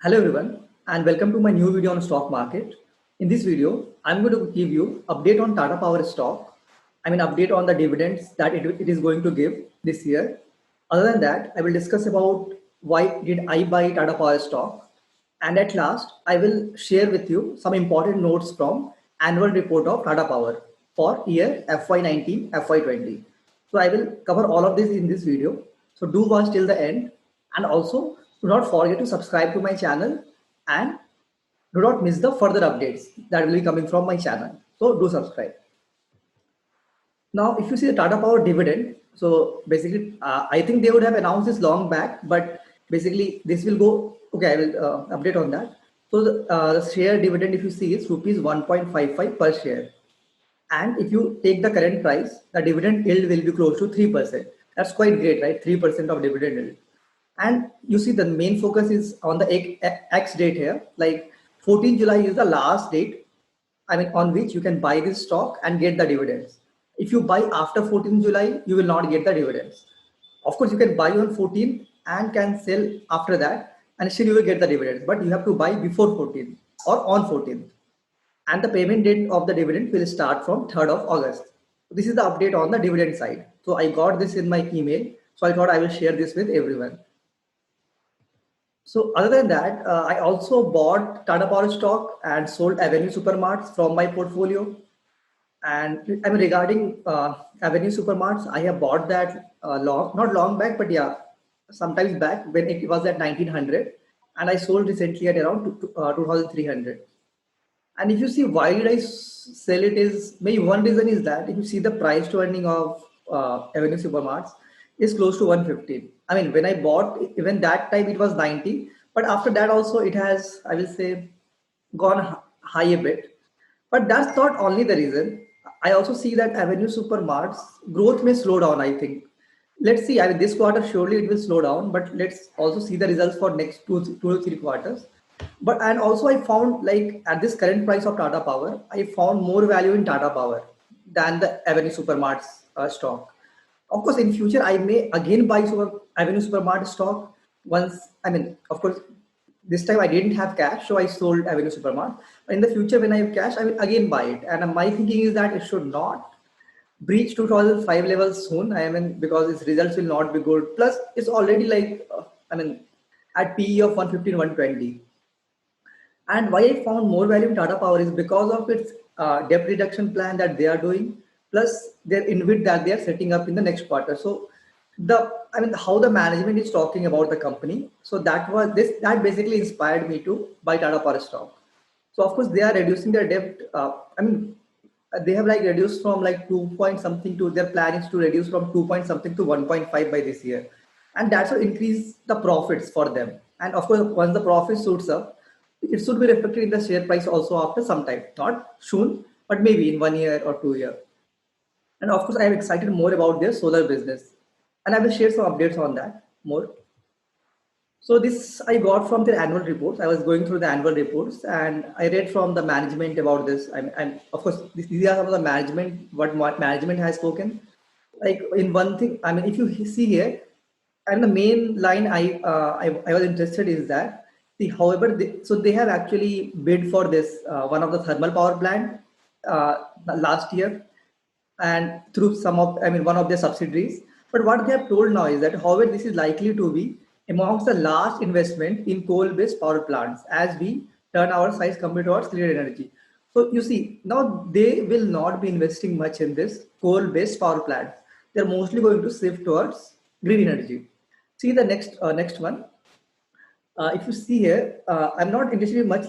Hello everyone and welcome to my new video on stock market. In this video, I'm going to give you update on Tata Power stock. Update on the dividends that it is going to give this year. Other than that, I will discuss about why did I buy Tata Power stock. And at last, I will share with you some important notes from annual report of Tata Power for year FY19, FY20. So I will cover all of this in this video. So do watch till the end and also do not forget to subscribe to my channel and do not miss the further updates that will be coming from my channel. So do subscribe. Now, if you see the Tata Power dividend, so basically, I think they would have announced this long back, but basically this will go, okay, I will update on that. So the share dividend, if you see, is rupees 1.55 per share. And if you take the current price, the dividend yield will be close to 3%. That's quite great, right? 3% of dividend yield. And you see the main focus is on the X date here. Like 14 July is the last date, on which you can buy this stock and get the dividends. If you buy after 14 July, you will not get the dividends. Of course, you can buy on 14 and can sell after that, and still you will get the dividends. But you have to buy before 14 or on 14th, and the payment date of the dividend will start from 3rd of August. This is the update on the dividend side. So I got this in my email, so I thought I will share this with everyone. So other than that, I also bought Tata Power stock and sold Avenue Supermarts from my portfolio. And regarding Avenue Supermarts, I have bought that not long back, but yeah, sometimes back when it was at 1900, and I sold recently at around 2300. And if you see why did I sell it, is maybe one reason is that if you see the price to earning of Avenue Supermarts is close to 115. When I bought, even that time it was 90, but after that also it has, I will say, gone high a bit. But that's not only the reason. I also see that Avenue Supermarts growth may slow down, I think. Let's see. This quarter surely it will slow down, but let's also see the results for next two to three quarters. But and also I found, like, at this current price of Tata Power, I found more value in Tata Power than the Avenue Supermarts stock. Of course, in future I may again buy Avenue Supermart stock once. Of course, this time I didn't have cash, so I sold Avenue Supermart. But in the future, when I have cash, I will again buy it. And my thinking is that it should not breach 2005 levels soon. Because its results will not be good. Plus, it's already like at PE of 115, 120. And why I found more value in Tata Power is because of its debt reduction plan that they are doing, plus their InvIT that they are setting up in the next quarter. So how the management is talking about the company. So that basically inspired me to buy Tata Power stock. So of course they are reducing their debt. They have like reduced from like 2 point something to, their plan is to reduce from 2 point something to 1.5 by this year, and that's will increase the profits for them. And of course, once the profit suits up, it should be reflected in the share price also after some time, not soon, but maybe in 1 year or 2 year. And of course, I am excited more about their solar business, and I will share some updates on that more. So this I got from their annual reports. I was going through the annual reports and I read from the management about this. And of course, these are some of the management, what management has spoken. Like in one thing, if you see here, and the main line I was interested is that, see, however, so they have actually bid for this one of the thermal power plant last year, and through one of their subsidiaries. But what they have told now is that, however, this is likely to be amongst the last investment in coal-based power plants as we turn our size compared towards clean energy. So you see, now they will not be investing much in this coal-based power plants. They're mostly going to shift towards green energy. See the next one. If you see here, I'm not interested in much.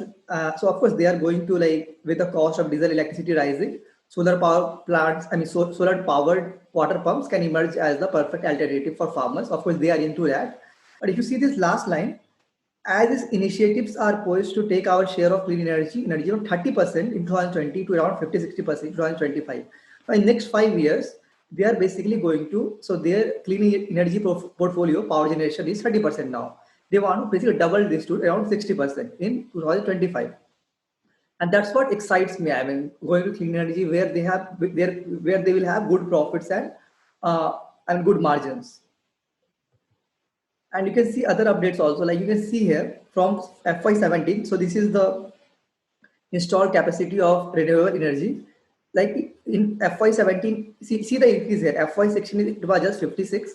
So of course they are going to, like, with the cost of diesel electricity rising, solar power plants, solar powered water pumps can emerge as the perfect alternative for farmers. Of course, they are into that. But if you see this last line, as these initiatives are poised to take our share of clean energy from 30% in 2020 to around 50-60% in 2025. Now, in next 5 years, they are basically going to, so their clean energy portfolio power generation is 30% now. They want to basically double this to around 60% in 2025. And that's what excites me. Going to clean energy where where they will have good profits and good margins. And you can see other updates also, like you can see here from FY17. So this is the installed capacity of renewable energy. Like in FY17, see the increase here. FY16 it was just 56,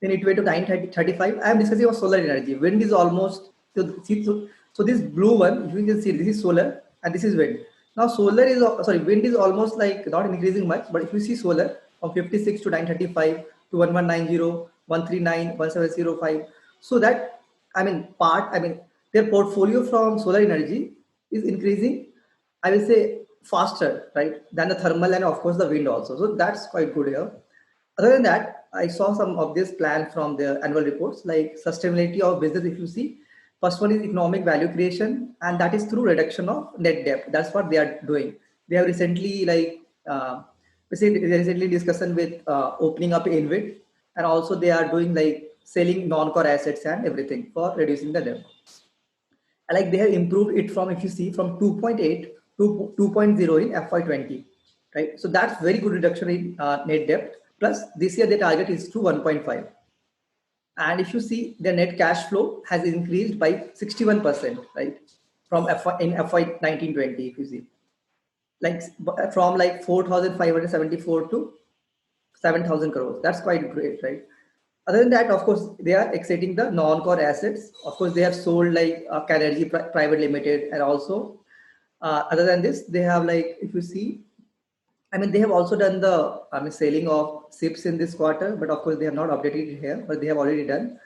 then it went to 935. I am discussing of solar energy. Wind is almost, so this blue one, you can see this is solar and this is wind. Now solar is, sorry, wind is almost like not increasing much, but if you see solar from 56 to 935 to 1190, 139, 1705. So that, I mean, their portfolio from solar energy is increasing, I will say, faster, right, than the thermal and of course the wind also. So that's quite good here. Other than that, I saw some of this plan from their annual reports, like sustainability of business. If you see, first one is economic value creation, and that is through reduction of net debt. That's what they are doing. They have recently, like, basically, they recently discussion with opening up InvIT, and also they are doing like selling non-core assets and everything for reducing the debt. And like they have improved it from, if you see, from 2.8 to 2.0 in FY20, right? So that's very good reduction in net debt. Plus this year the target is to 1.5. And if you see, the net cash flow has increased by 61%, right? From FY 1920, if you see, like from like 4,574 to 7,000 crores. That's quite great, right? Other than that, of course, they are exiting the non-core assets. Of course, they have sold like Canergy Private Limited, and also other than this, they have, like, if you see, I mean, they have also done the, I mean, selling of SIPs in this quarter, but of course, they have not updated it here, but they have already done.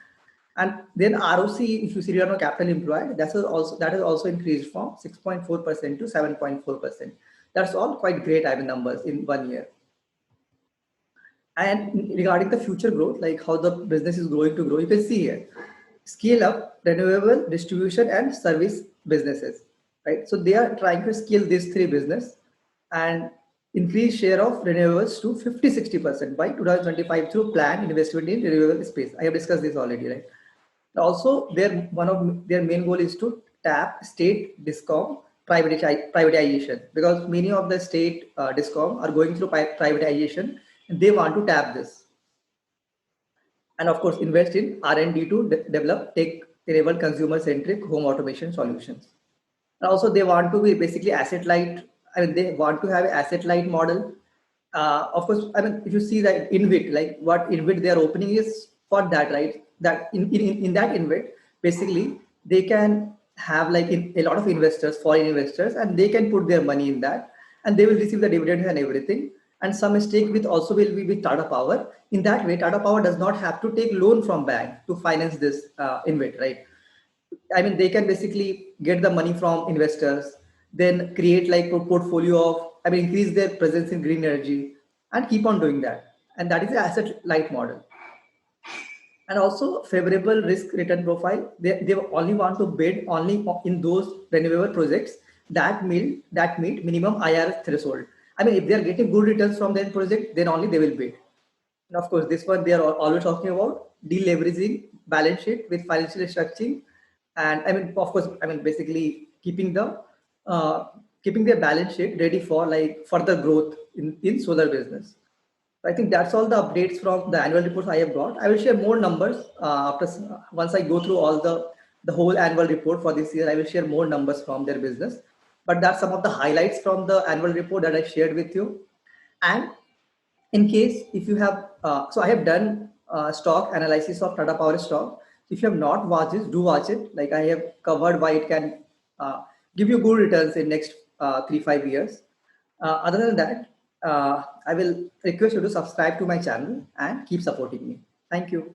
And then ROC, if you see return on capital employed, that has also increased from 6.4% to 7.4%. That's all quite great, I mean, numbers in 1 year. And regarding the future growth, like how the business is going to grow, you can see here, scale up renewable distribution and service businesses, right? So they are trying to scale these three business and increase share of renewables to 50-60% by 2025 through planned investment in renewable space. I have discussed this already, right? Also, one of their main goal is to tap state discom privatization, because many of the state discom are going through privatization, and they want to tap this. And of course, invest in R&D to develop tech-enabled consumer-centric home automation solutions. And also, they want to be basically asset light. I mean, they want to have an asset light model. Of course, I mean, if you see that InvIT, like what InvIT they are opening is for that, right? That in that InvIT, basically, they can have like a lot of investors, foreign investors, and they can put their money in that, and they will receive the dividends and everything. And some stake with also will be with Tata Power. In that way, Tata Power does not have to take loan from bank to finance this InvIT, right? I mean, they can basically get the money from investors, then create like a portfolio of, I mean, increase their presence in green energy and keep on doing that. And that is the asset light model. And also favorable risk return profile. They only want to bid only in those renewable projects that meet minimum IR threshold. I mean, if they are getting good returns from their project, then only they will bid. And of course, this one they are always talking about deleveraging balance sheet with financial structuring, and I mean, of course, I mean basically uh, keeping their balance sheet ready for like further growth in solar business. I think that's all the updates from the annual reports I have got. I will share more numbers once I go through all the whole annual report for this year. I will share more numbers from their business, but that's some of the highlights from the annual report that I shared with you. And in case if you have, so I have done stock analysis of Tata Power stock. If you have not watched it, do watch it. Like I have covered why it can give you good returns in next 3-5 years. Other than that, I will request you to subscribe to my channel and keep supporting me. Thank you.